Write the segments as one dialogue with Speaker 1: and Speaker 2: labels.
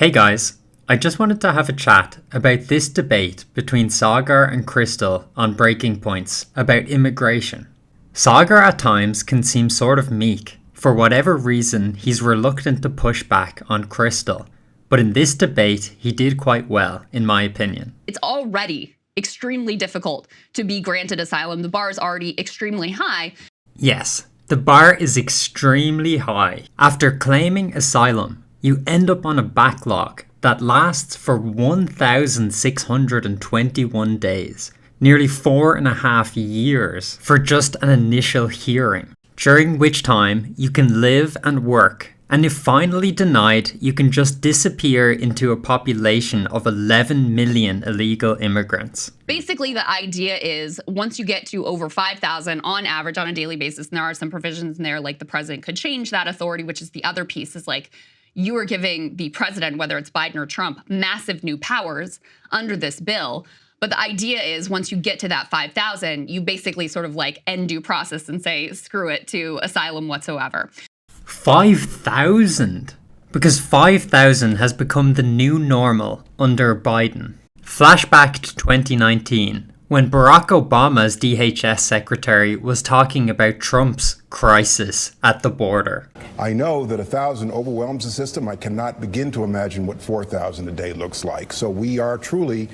Speaker 1: Hey guys, I just wanted to have a chat about this debate between Sagar and Krystal on breaking points about immigration. Sagar at times can seem sort of meek. For whatever reason, he's reluctant to push back on Krystal. But in this debate, he did quite well, in my opinion.
Speaker 2: It's already extremely difficult to be granted asylum. The bar is already extremely high.
Speaker 1: Yes, the bar is extremely high. After claiming asylum, you end up on a backlog that lasts for 1,621 days, nearly 4.5 years for just an initial hearing, during which time you can live and work, and if finally denied, you can just disappear into a population of 11 million illegal immigrants.
Speaker 2: Basically, the idea is once you get to over 5,000 on average on a daily basis, and there are some provisions in there like the president could change that authority, which is the other piece, is like you are giving the president, whether it's Biden or Trump, massive new powers under this bill. But the idea is once you get to that 5,000, you basically sort of like end due process and say, screw it to asylum whatsoever.
Speaker 1: 5,000? Because 5,000 has become the new normal under Biden. Flashback to 2019, when Barack Obama's DHS secretary was talking about Trump's crisis at the border.
Speaker 3: I know that 1,000 overwhelms the system. I cannot begin to imagine what 4,000 a day looks like. So we are truly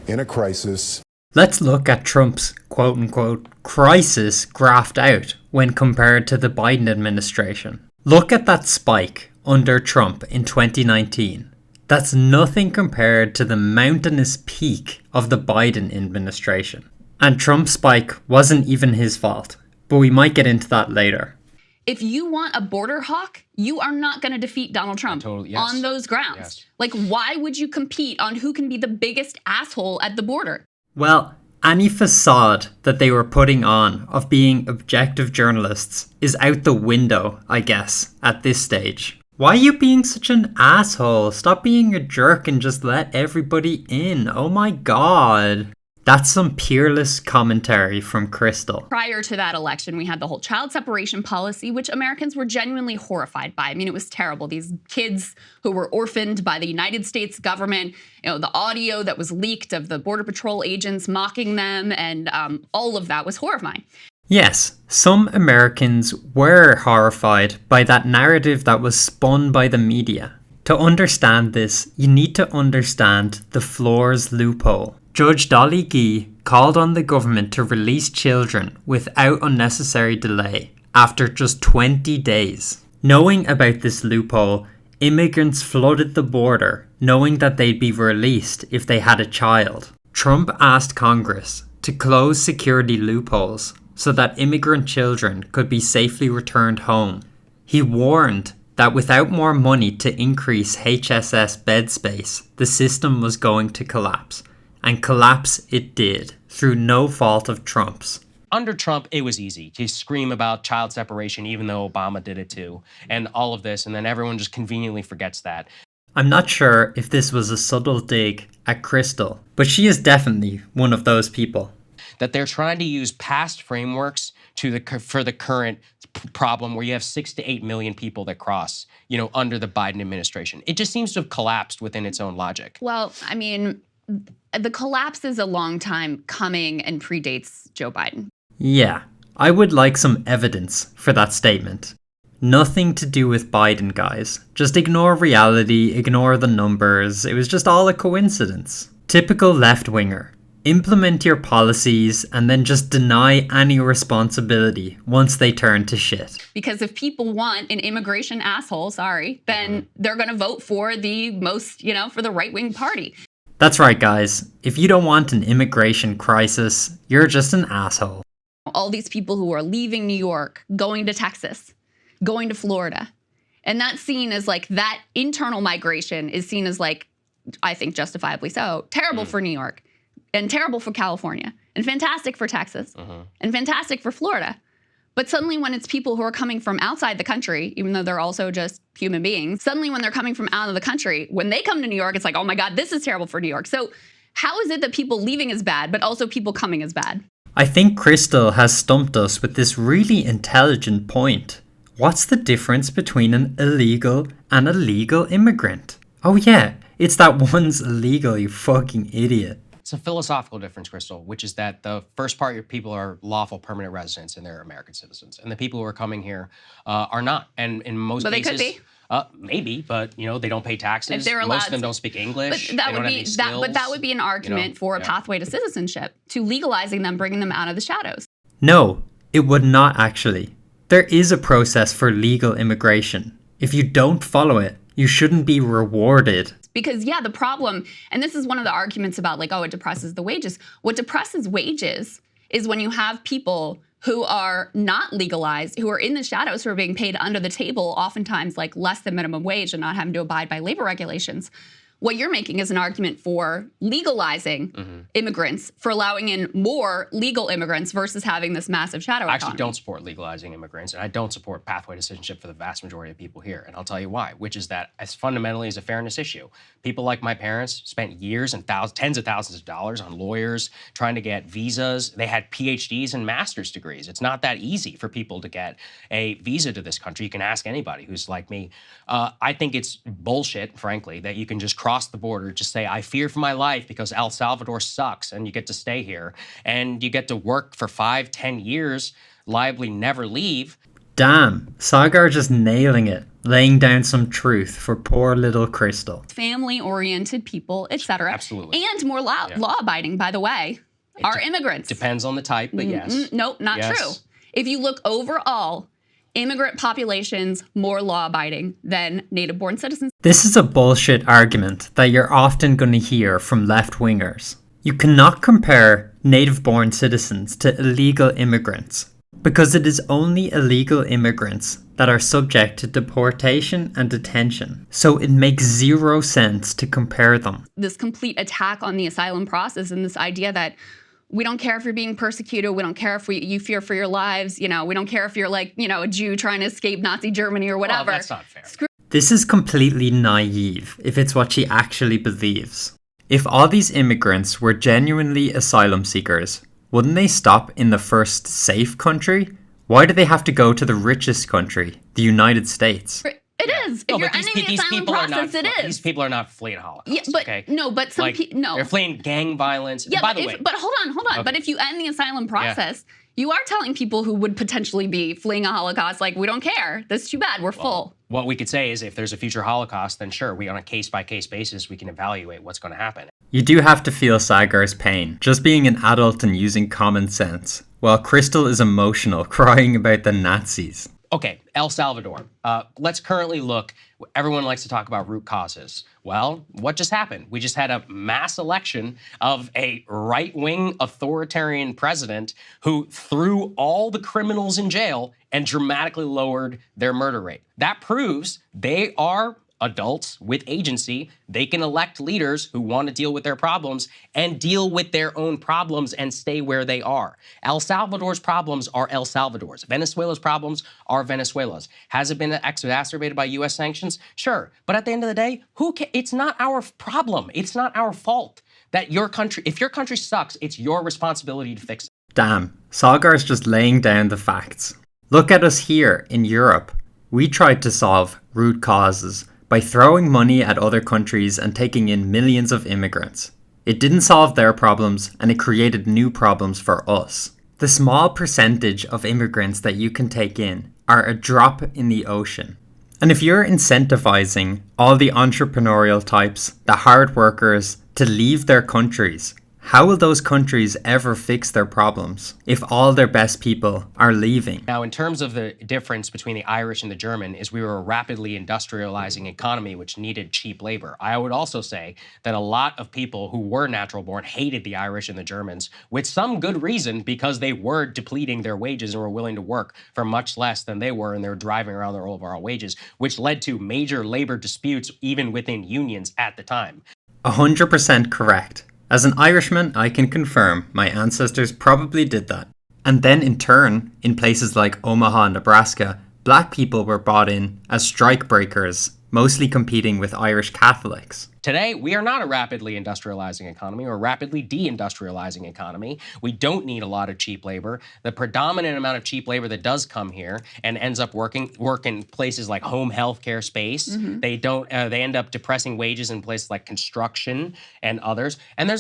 Speaker 3: in a crisis.
Speaker 1: Let's look at Trump's quote-unquote crisis graphed out when compared to the Biden administration. Look at that spike under Trump in 2019. That's nothing compared to the mountainous peak of the Biden administration. And Trump's spike wasn't even his fault, but we might get into that later.
Speaker 2: If you want a border hawk, you are not going to defeat Donald Trump on those grounds. Yes. Like, why would you compete on who can be the biggest asshole at the border?
Speaker 1: Well, any facade that they were putting on of being objective journalists is out the window, I guess, at this stage. Why are you being such an asshole? Stop being a jerk and just let everybody in. Oh my god. That's some peerless commentary from Krystal.
Speaker 2: Prior to that election, we had the whole child separation policy, which Americans were genuinely horrified by. I mean, it was terrible. These kids who were orphaned by the United States government, the audio that was leaked of the Border Patrol agents mocking them, and all of that was horrifying.
Speaker 1: Yes, some Americans were horrified by that narrative that was spun by the media. To understand this, you need to understand the floor's loophole. Judge Dolly Gee called on the government to release children without unnecessary delay after just 20 days. Knowing about this loophole, immigrants flooded the border, knowing that they'd be released if they had a child. Trump asked Congress to close security loopholes so that immigrant children could be safely returned home. He warned that without more money to increase HSS bed space, the system was going to collapse. And collapse it did, through no fault of Trump's.
Speaker 4: Under Trump, it was easy to scream about child separation, even though Obama did it too, and all of this, and then everyone just conveniently forgets that.
Speaker 1: I'm not sure if this was a subtle dig at Krystal, but she is definitely one of those people.
Speaker 4: That they're trying to use past frameworks for the current problem where you have 6 to 8 million people that cross, under the Biden administration. It just seems to have collapsed within its own logic.
Speaker 2: Well, I mean, the collapse is a long time coming and predates Joe Biden.
Speaker 1: Yeah, I would like some evidence for that statement. Nothing to do with Biden, guys. Just ignore reality, ignore the numbers. It was just all a coincidence. Typical left-winger. Implement your policies and then just deny any responsibility once they turn to shit.
Speaker 2: Because if people want an immigration asshole, then they're going to vote for the most, for the right-wing party.
Speaker 1: That's right, guys. If you don't want an immigration crisis, you're just an asshole.
Speaker 2: All these people who are leaving New York, going to Texas, going to Florida, and that's seen as like that internal migration is seen as like, I think justifiably so, terrible for New York. And terrible for California, and fantastic for Texas, and fantastic for Florida. But suddenly when it's people who are coming from outside the country, even though they're also just human beings, suddenly when they're coming from out of the country, when they come to New York, it's like, oh my God, this is terrible for New York. So how is it that people leaving is bad, but also people coming is bad?
Speaker 1: I think Krystal has stumped us with this really intelligent point. What's the difference between an illegal and a legal immigrant? Oh yeah, It's that one's illegal, you fucking idiot.
Speaker 4: It's a philosophical difference, Krystal, which is that the first part of people are lawful permanent residents and they're American citizens. And the people who are coming here are not. And in most
Speaker 2: But
Speaker 4: cases,
Speaker 2: they could be.
Speaker 4: Maybe, but they don't pay taxes.
Speaker 2: If they're allowed
Speaker 4: Most of them don't speak English.
Speaker 2: But that
Speaker 4: they don't
Speaker 2: would
Speaker 4: have
Speaker 2: be
Speaker 4: any skills,
Speaker 2: but that would be an argument for a pathway to citizenship, to legalizing them, bringing them out of the shadows.
Speaker 1: No, it would not actually. There is a process for legal immigration. If you don't follow it, you shouldn't be rewarded.
Speaker 2: Because the problem, and this is one of the arguments about like, oh, it depresses the wages. What depresses wages is when you have people who are not legalized, who are in the shadows, who are being paid under the table, oftentimes like less than minimum wage and not having to abide by labor regulations. What you're making is an argument for legalizing immigrants, for allowing in more legal immigrants versus having this massive shadow economy.
Speaker 4: I actually don't support legalizing immigrants, and I don't support pathway to citizenship for the vast majority of people here. And I'll tell you why, which is that as fundamentally is a fairness issue. People like my parents spent years and tens of thousands of dollars on lawyers trying to get visas. They had PhDs and master's degrees. It's not that easy for people to get a visa to this country. You can ask anybody who's like me. I think it's bullshit, frankly, that you can just cross the border, just say, I fear for my life because El Salvador sucks, and you get to stay here, and you get to work for 5-10 years, liably never leave.
Speaker 1: Damn, Sagar just nailing it, laying down some truth for poor little Krystal.
Speaker 2: Family-oriented people, etc.
Speaker 4: Absolutely.
Speaker 2: And more law-abiding, by the way, are immigrants.
Speaker 4: Depends on the type, but yes.
Speaker 2: Nope, not true. If you look overall, immigrant populations more law-abiding than native-born citizens.
Speaker 1: This is a bullshit argument that you're often going to hear from left-wingers. You cannot compare native-born citizens to illegal immigrants, because it is only illegal immigrants that are subject to deportation and detention. So it makes zero sense to compare them.
Speaker 2: This complete attack on the asylum process and this idea that we don't care if you're being persecuted. We don't care if you fear for your lives. We don't care if you're like, a Jew trying to escape Nazi Germany or whatever.
Speaker 4: Well, that's not fair.
Speaker 1: This is completely naive if it's what she actually believes. If all these immigrants were genuinely asylum seekers, wouldn't they stop in the first safe country? Why do they have to go to the richest country, the United States?
Speaker 2: It is. If you're ending the asylum process, it is.
Speaker 4: These people are not fleeing Holocaust.
Speaker 2: Yeah, but
Speaker 4: okay?
Speaker 2: no, but some people no.
Speaker 4: They're fleeing gang violence.
Speaker 2: Yeah,
Speaker 4: by the way,
Speaker 2: but hold on. Okay. But if you end the asylum process, you are telling people who would potentially be fleeing a Holocaust, like, we don't care. That's too bad. We're full.
Speaker 4: What we could say is if there's a future Holocaust, then sure, on a case-by-case basis, we can evaluate what's going to happen.
Speaker 1: You do have to feel Sagar's pain, just being an adult and using common sense, while Krystal is emotional, crying about the Nazis.
Speaker 4: Okay, El Salvador. Let's currently look. Everyone likes to talk about root causes. Well, what just happened? We just had a mass election of a right-wing authoritarian president who threw all the criminals in jail and dramatically lowered their murder rate. That proves they are adults with agency. They can elect leaders who want to deal with their problems and deal with their own problems and stay where they are. El Salvador's problems are El Salvador's. Venezuela's problems are Venezuela's. Has it been exacerbated by U.S. sanctions? Sure. But at the end of the day, it's not our problem. It's not our fault that if your country sucks, it's your responsibility to fix it.
Speaker 1: Damn, Sagar's just laying down the facts. Look at us here in Europe. We tried to solve root causes by throwing money at other countries and taking in millions of immigrants. It didn't solve their problems, and it created new problems for us. The small percentage of immigrants that you can take in are a drop in the ocean. And if you're incentivizing all the entrepreneurial types, the hard workers, to leave their countries, how will those countries ever fix their problems if all their best people are leaving?
Speaker 4: Now, in terms of the difference between the Irish and the German is we were a rapidly industrializing economy which needed cheap labor. I would also say that a lot of people who were natural born hated the Irish and the Germans with some good reason because they were depleting their wages and were willing to work for much less than they were, and they were driving around their overall wages, which led to major labor disputes even within unions at the time.
Speaker 1: 100% correct. As an Irishman, I can confirm my ancestors probably did that. And then in turn, in places like Omaha, Nebraska, black people were brought in as strike breakers mostly competing with Irish Catholics.
Speaker 4: Today, we are not a rapidly industrializing economy or a rapidly deindustrializing economy. We don't need a lot of cheap labor. The predominant amount of cheap labor that does come here and ends up work in places like home healthcare space. They end up depressing wages in places like construction and others. And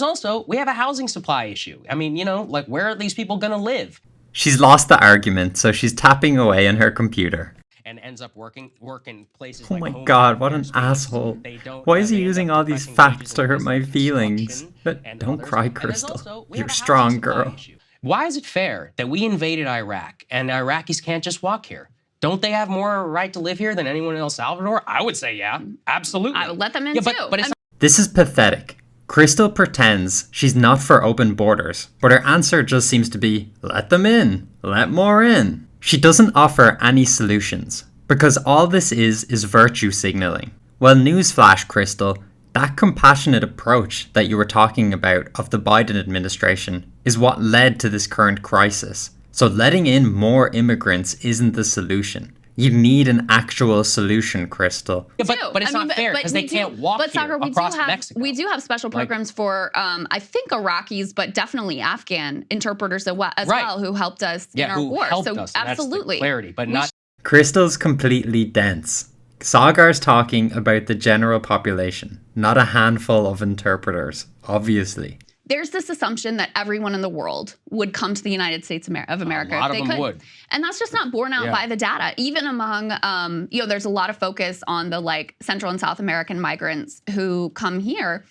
Speaker 4: we have a housing supply issue. I mean, like, where are these people going to live?
Speaker 1: She's lost the argument, so she's tapping away on her computer.
Speaker 4: And ends up work in places
Speaker 1: Oh
Speaker 4: like
Speaker 1: my
Speaker 4: home
Speaker 1: god,
Speaker 4: healthcare
Speaker 1: what an
Speaker 4: space.
Speaker 1: asshole.
Speaker 4: Why
Speaker 1: Is he using all these facts to hurt my feelings? But don't cry, Krystal. You're a strong girl.
Speaker 4: Why is it fair that we invaded Iraq and Iraqis can't just walk here? Don't they have more right to live here than anyone in El Salvador? I would say yeah, absolutely.
Speaker 2: I would let them in too.
Speaker 4: But it's
Speaker 1: This is pathetic. Krystal pretends she's not for open borders, but her answer just seems to be, let them in, let more in. She doesn't offer any solutions, because all this is virtue signaling. Well, newsflash, Krystal, that compassionate approach that you were talking about of the Biden administration is what led to this current crisis. So letting in more immigrants isn't the solution. You need an actual solution, Krystal.
Speaker 4: Yeah, but it's not fair because they can't walk here across Mexico.
Speaker 2: We do have special programs for, I think, Iraqis, but definitely Afghan interpreters as well who helped us in our war. So absolutely.
Speaker 4: That's the clarity, but not.
Speaker 1: Krystal's completely dense. Sagar's talking about the general population, not a handful of interpreters, obviously.
Speaker 2: There's this assumption that everyone in the world would come to the United States of America.
Speaker 4: A lot of them would.
Speaker 2: And that's just not borne out by the data. Even among, there's a lot of focus on the Central and South American migrants who come here.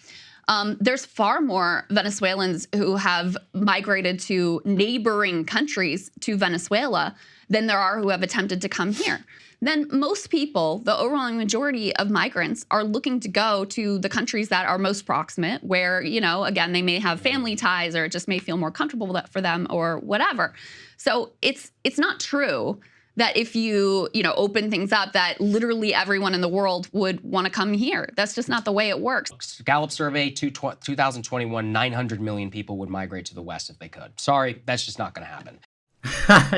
Speaker 2: There's far more Venezuelans who have migrated to neighboring countries to Venezuela than there are who have attempted to come here. Then most people, the overwhelming majority of migrants, are looking to go to the countries that are most proximate, where, again, they may have family ties or it just may feel more comfortable for them or whatever. So it's not true that if you open things up, that literally everyone in the world would want to come here. That's just not the way it works.
Speaker 4: Gallup survey 2021, 900 million people would migrate to the West if they could. Sorry, that's just not going to happen.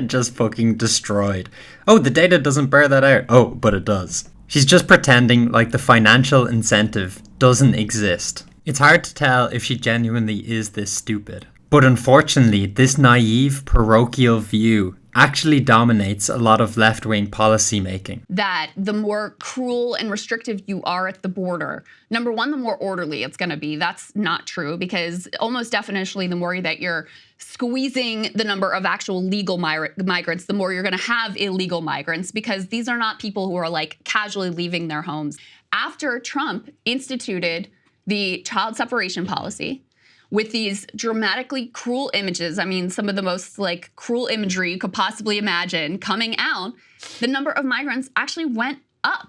Speaker 1: Just fucking destroyed. Oh, the data doesn't bear that out. Oh, but it does. She's just pretending like the financial incentive doesn't exist. It's hard to tell if she genuinely is this stupid. But unfortunately, this naive, parochial view actually dominates a lot of left-wing policy making.
Speaker 2: That the more cruel and restrictive you are at the border, number one, the more orderly it's going to be. That's not true, because almost definitionally, the more that you're squeezing the number of actual legal migrants, the more you're going to have illegal migrants, because these are not people who are casually leaving their homes. After Trump instituted the child separation policy, with these dramatically cruel images, I mean, some of the most cruel imagery you could possibly imagine coming out, the number of migrants actually went up.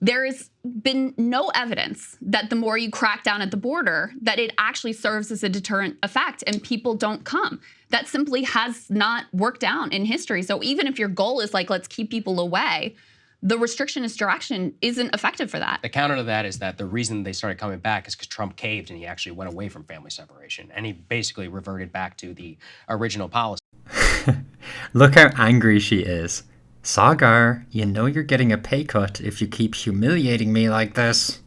Speaker 2: There has been no evidence that the more you crack down at the border, that it actually serves as a deterrent effect and people don't come. That simply has not worked out in history. So even if your goal is let's keep people away, the restrictionist direction isn't effective for that.
Speaker 4: The counter to that is that the reason they started coming back is because Trump caved and he actually went away from family separation. And he basically reverted back to the original policy.
Speaker 1: Look how angry she is. Sagar, you know you're getting a pay cut if you keep humiliating me like this.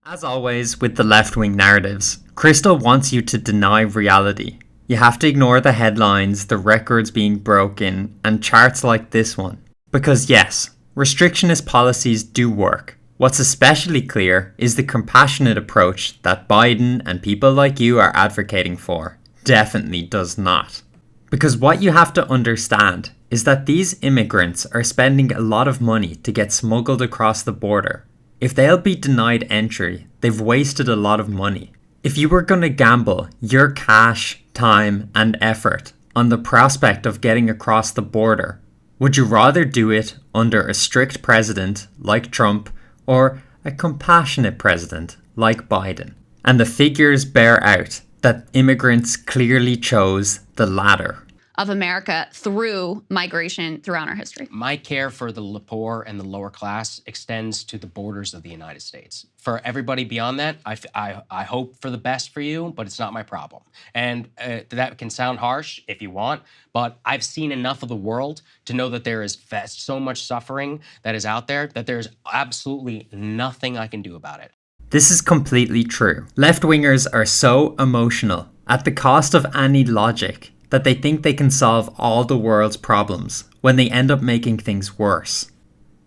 Speaker 1: As always with the left-wing narratives, Krystal wants you to deny reality. You have to ignore the headlines, the records being broken, and charts like this one. Because yes, restrictionist policies do work. What's especially clear is the compassionate approach that Biden and people like you are advocating for definitely does not. Because what you have to understand is that these immigrants are spending a lot of money to get smuggled across the border. If they'll be denied entry, they've wasted a lot of money. If you were going to gamble your cash, time, and effort on the prospect of getting across the border, would you rather do it under a strict president like Trump or a compassionate president like Biden? And the figures bear out that immigrants clearly chose the latter.
Speaker 2: of America through migration throughout our history.
Speaker 4: My care for the poor and the lower class extends to the borders of the United States. For everybody beyond that, I hope for the best for you, but it's not my problem. And that can sound harsh if you want, but I've seen enough of the world to know that there is so much suffering that is out there that there's absolutely nothing I can do about it.
Speaker 1: This is completely true. Left-wingers are so emotional at the cost of any logic that they think they can solve all the world's problems when they end up making things worse.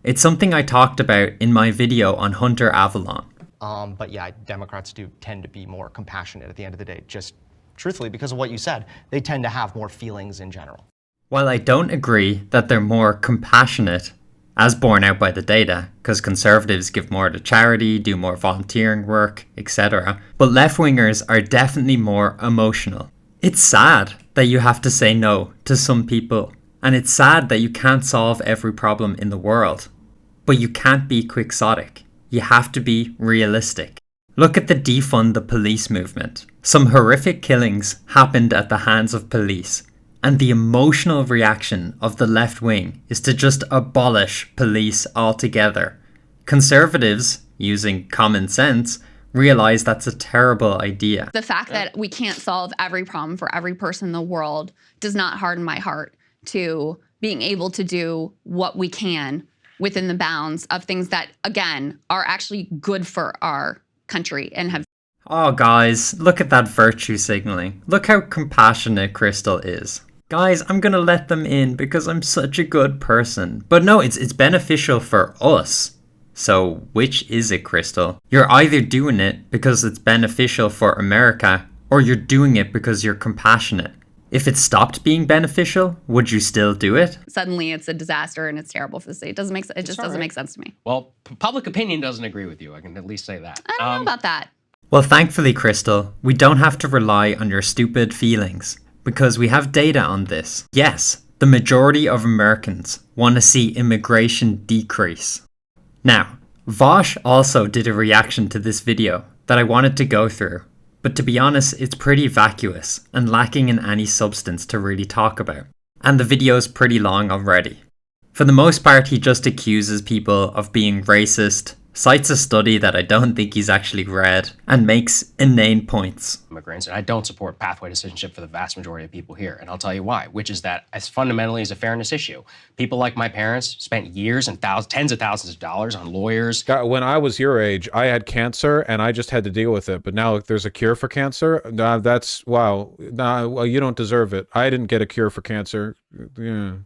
Speaker 1: It's something I talked about in my video on Hunter Avalon.
Speaker 5: But yeah, Democrats do tend to be more compassionate at the end of the day, just truthfully because of what you said. They tend to have more feelings in general.
Speaker 1: While I don't agree that they're more compassionate, as borne out by the data, because conservatives give more to charity, do more volunteering work, etc. But left-wingers are definitely more emotional. It's sad that you have to say no to some people, and it's sad that you can't solve every problem in the world. But you can't be quixotic. You have to be realistic. Look at the defund the police movement. Some horrific killings happened at the hands of police. And the emotional reaction of the left wing is to just abolish police altogether. Conservatives, using common sense, realize that's a terrible idea.
Speaker 2: The fact that we can't solve every problem for every person in the world does not harden my heart to being able to do what we can within the bounds of things that, again, are actually good for our country and have.
Speaker 1: Oh, guys, look at that virtue signaling. Look how compassionate Krystal is. Guys, I'm gonna let them in because I'm such a good person. But no, it's beneficial for us. So which is it, Krystal? You're either doing it because it's beneficial for America, or you're doing it because you're compassionate. If it stopped being beneficial, would you still do it?
Speaker 2: Suddenly it's a disaster and it's terrible for the state. It just doesn't make sense to me.
Speaker 4: Well, public opinion doesn't agree with you. I can at least say that.
Speaker 2: I don't know about that.
Speaker 1: Well, thankfully, Krystal, we don't have to rely on your stupid feelings, because we have data on this. Yes, the majority of Americans want to see immigration decrease. Now, Vaush also did a reaction to this video that I wanted to go through, but to be honest, it's pretty vacuous and lacking in any substance to really talk about. And the video's pretty long already. For the most part, he just accuses people of being racist, cites a study that I don't think he's actually read, and makes inane points.
Speaker 4: Immigrants, and I don't support pathway to citizenship for the vast majority of people here, and I'll tell you why, which is that as fundamentally is a fairness issue. People like my parents spent years and tens of thousands of dollars on lawyers.
Speaker 6: When I was your age, I had cancer and I just had to deal with it. But now there's a cure for cancer. That's wow. Well, you don't deserve it. I didn't get a cure for cancer. Yeah.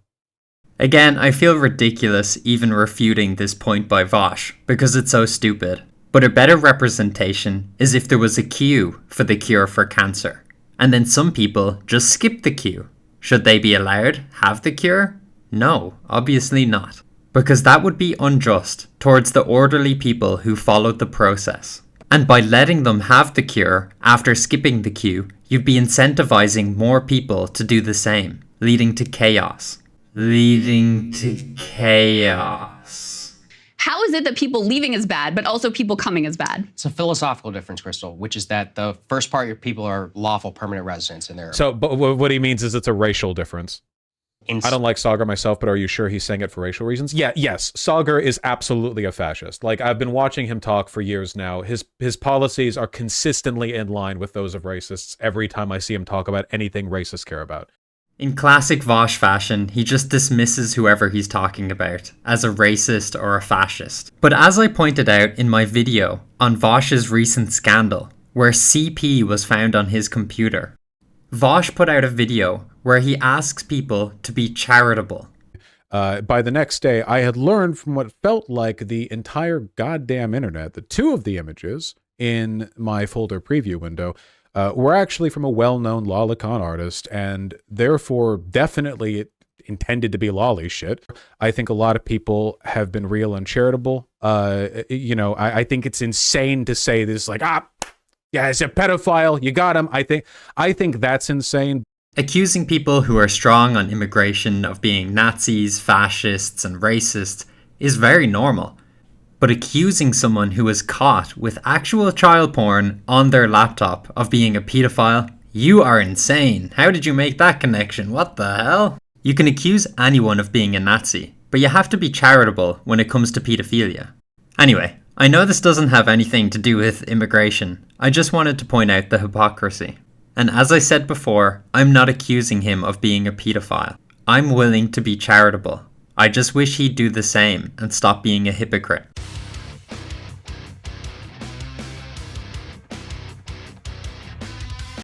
Speaker 1: Again, I feel ridiculous even refuting this point by Vaush, because it's so stupid. But a better representation is if there was a queue for the cure for cancer, and then some people just skip the queue. Should they be allowed have the cure? No, obviously not. Because that would be unjust towards the orderly people who followed the process. And by letting them have the cure after skipping the queue, you'd be incentivizing more people to do the same, leading to chaos.
Speaker 2: How is it that people leaving is bad, but also people coming is bad?
Speaker 4: It's a philosophical difference, Krystal, which is that the first part, your people are lawful permanent residents in there.
Speaker 6: So, but what he means is it's a racial difference. I don't like Sagar myself, but are you sure he's saying it for racial reasons? Yeah, yes. Sagar is absolutely a fascist. Like, I've been watching him talk for years now. His policies are consistently in line with those of racists every time I see him talk about anything racists care about.
Speaker 1: In classic Vaush fashion, he just dismisses whoever he's talking about as a racist or a fascist. But as I pointed out in my video on Vaush's recent scandal, where CP was found on his computer, Vaush put out a video where he asks people to be charitable.
Speaker 6: By the next day, I had learned from what felt like the entire goddamn internet that two of the images in my folder preview window were actually from a well-known lolicon artist, and therefore definitely intended to be lolly shit. I think a lot of people have been real uncharitable. I think it's insane to say this, like, yeah, it's a pedophile, you got him. I think that's insane.
Speaker 1: Accusing people who are strong on immigration of being Nazis, fascists, and racists is very normal. But accusing someone who is caught with actual child porn on their laptop of being a pedophile, You are insane. How did you make that connection? What the hell? You can accuse anyone of being a Nazi, but you have to be charitable when it comes to pedophilia. Anyway, I know this doesn't have anything to do with immigration. I just wanted to point out the hypocrisy. And as I said before, I'm not accusing him of being a pedophile. I'm willing to be charitable. I just wish he'd do the same and stop being a hypocrite.